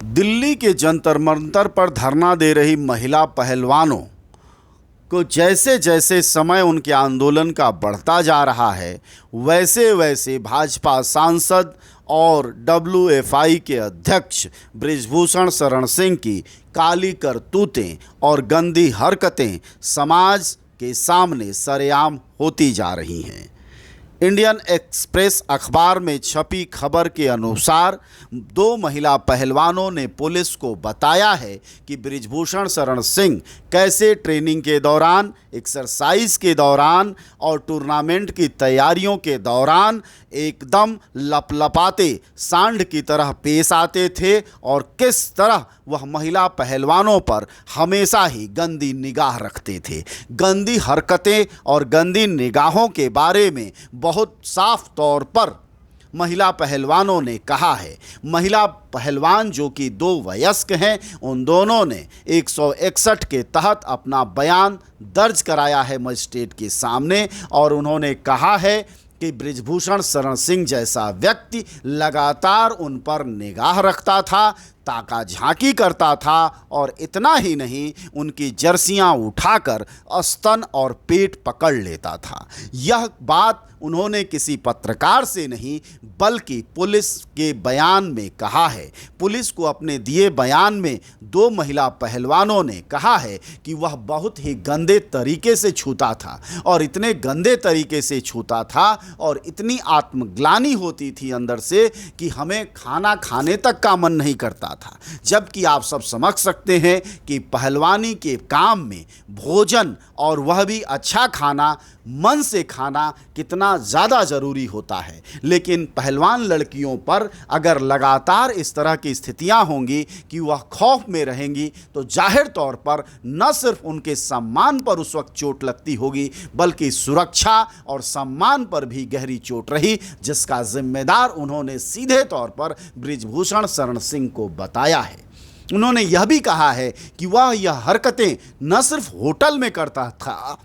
दिल्ली के जंतर मंतर पर धरना दे रही महिला पहलवानों को जैसे जैसे समय उनके आंदोलन का बढ़ता जा रहा है, वैसे वैसे भाजपा सांसद और डब्ल्यूएफआई के अध्यक्ष बृजभूषण शरण सिंह की काली करतूतें और गंदी हरकतें समाज के सामने सरेआम होती जा रही हैं। इंडियन एक्सप्रेस अखबार में छपी खबर के अनुसार दो महिला पहलवानों ने पुलिस को बताया है कि बृजभूषण शरण सिंह कैसे ट्रेनिंग के दौरान, एक्सरसाइज के दौरान और टूर्नामेंट की तैयारियों के दौरान एकदम लपलपाते सांड की तरह पेश आते थे और किस तरह वह महिला पहलवानों पर हमेशा ही गंदी निगाह रखते थे। गंदी हरकतें और गंदी निगाहों के बारे में बहुत साफ तौर पर महिला पहलवानों ने कहा है। महिला पहलवान जो कि दो वयस्क हैं, उन दोनों ने 161 के तहत अपना बयान दर्ज कराया है मजिस्ट्रेट के सामने और उन्होंने कहा है कि बृजभूषण शरण सिंह जैसा व्यक्ति लगातार उन पर निगाह रखता था, ताका झांकी करता था और इतना ही नहीं, उनकी जर्सियां उठाकर स्तन और पेट पकड़ लेता था। यह बात उन्होंने किसी पत्रकार से नहीं बल्कि पुलिस के बयान में कहा है। पुलिस को अपने दिए बयान में दो महिला पहलवानों ने कहा है कि वह बहुत ही गंदे तरीके से छूता था और इतने गंदे तरीके से छूता था और इतनी आत्मग्लानि होती थी अंदर से कि हमें खाना खाने तक का मन नहीं करता था। जबकि आप सब समझ सकते हैं कि पहलवानी के काम में भोजन और वह भी अच्छा खाना, मन से खाना कितना ज़्यादा ज़रूरी होता है। लेकिन पहलवान लड़कियों पर अगर लगातार इस तरह की स्थितियां होंगी कि वह खौफ में रहेंगी तो जाहिर तौर पर न सिर्फ उनके सम्मान पर उस वक्त चोट लगती होगी बल्कि सुरक्षा और सम्मान पर भी गहरी चोट रही, जिसका जिम्मेदार उन्होंने सीधे तौर पर बृजभूषण शरण सिंह को बताया है। उन्होंने यह भी कहा है कि वह यह हरकतें न सिर्फ होटल में करता था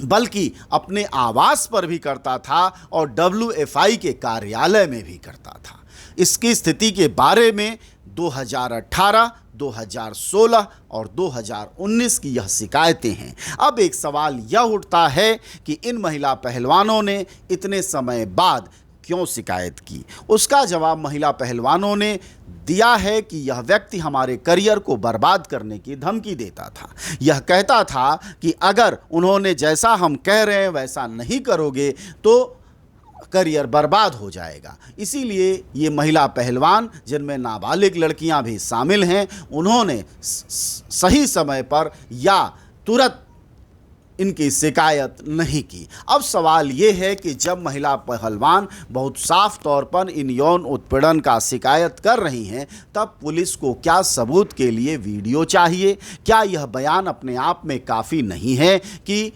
बल्कि अपने आवास पर भी करता था और डब्ल्यूएफआई के कार्यालय में भी करता था। इसकी स्थिति के बारे में 2018, 2016 और 2019 की यह शिकायतें हैं। अब एक सवाल यह उठता है कि इन महिला पहलवानों ने इतने समय बाद क्यों शिकायत की। उसका जवाब महिला पहलवानों ने दिया है कि यह व्यक्ति हमारे करियर को बर्बाद करने की धमकी देता था। यह कहता था कि अगर उन्होंने जैसा हम कह रहे हैं वैसा नहीं करोगे तो करियर बर्बाद हो जाएगा। इसीलिए ये महिला पहलवान, जिनमें नाबालिग लड़कियां भी शामिल हैं, उन्होंने सही समय पर या तुरंत इनकी शिकायत नहीं की। अब सवाल ये है कि जब महिला पहलवान बहुत साफ तौर पर इन यौन उत्पीड़न का शिकायत कर रही हैं, तब पुलिस को क्या सबूत के लिए वीडियो चाहिए? क्या यह बयान अपने आप में काफ़ी नहीं है कि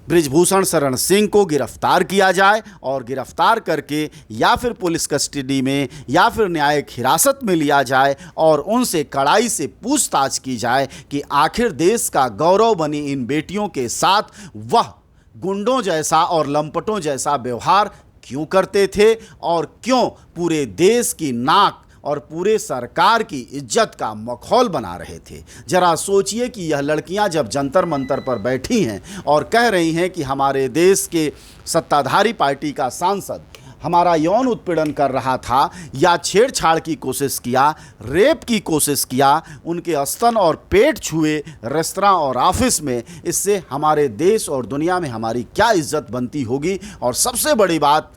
बृजभूषण शरण सिंह को गिरफ्तार किया जाए और गिरफ्तार करके या फिर पुलिस कस्टडी में या फिर न्यायिक हिरासत में लिया जाए और उनसे कड़ाई से पूछताछ की जाए कि आखिर देश का गौरव बनी इन बेटियों के साथ वह गुंडों जैसा और लंपटों जैसा व्यवहार क्यों करते थे और क्यों पूरे देश की नाक और पूरे सरकार की इज्जत का मखौल बना रहे थे। जरा सोचिए कि यह लड़कियां जब जंतर मंतर पर बैठी हैं और कह रही हैं कि हमारे देश के सत्ताधारी पार्टी का सांसद हमारा यौन उत्पीड़न कर रहा था या छेड़छाड़ की कोशिश किया, रेप की कोशिश किया, उनके स्तन और पेट छुए रेस्तरां और ऑफिस में, इससे हमारे देश और दुनिया में हमारी क्या इज्जत बनती होगी। और सबसे बड़ी बात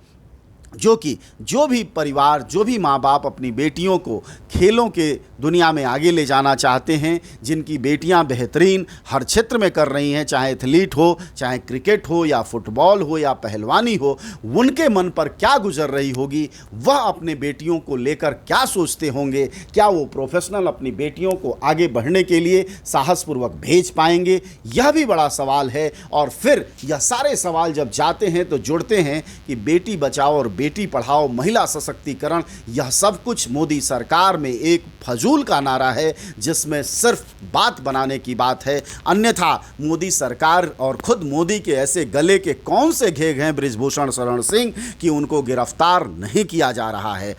जो भी परिवार, जो भी माँ बाप अपनी बेटियों को खेलों के दुनिया में आगे ले जाना चाहते हैं, जिनकी बेटियां बेहतरीन हर क्षेत्र में कर रही हैं, चाहे एथलीट हो, चाहे क्रिकेट हो या फुटबॉल हो या पहलवानी हो, उनके मन पर क्या गुजर रही होगी, वह अपने बेटियों को लेकर क्या सोचते होंगे, क्या वो प्रोफेशनल अपनी बेटियों को आगे बढ़ने के लिए साहसपूर्वक भेज पाएंगे, यह भी बड़ा सवाल है। और फिर यह सारे सवाल जब जाते हैं तो जुड़ते हैं कि बेटी बचाओ और बेटी पढ़ाओ, महिला सशक्तिकरण, यह सब कुछ मोदी सरकार में एक फजूल का नारा है जिसमें सिर्फ बात बनाने की बात है। अन्यथा मोदी सरकार और खुद मोदी के ऐसे गले के कौन से घेग हैं बृजभूषण शरण सिंह कि उनको गिरफ्तार नहीं किया जा रहा है।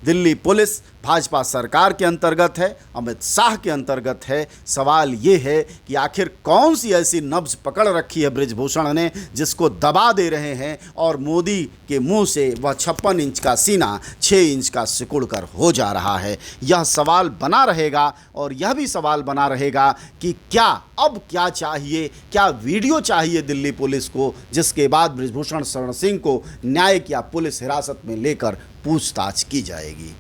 दिल्ली पुलिस भाजपा सरकार के अंतर्गत है, अमित शाह के अंतर्गत है। सवाल ये है कि आखिर कौन सी ऐसी नब्ज पकड़ रखी है बृजभूषण ने जिसको दबा दे रहे हैं और मोदी के मुंह से वह 56 इंच का सीना 6 इंच का सिकुड़ कर हो जा रहा है। यह सवाल बना रहेगा और यह भी सवाल बना रहेगा कि क्या अब क्या चाहिए, क्या वीडियो चाहिए दिल्ली पुलिस को जिसके बाद बृजभूषण शरण सिंह को न्यायिक या पुलिस हिरासत में लेकर पूछताछ की जाएगी।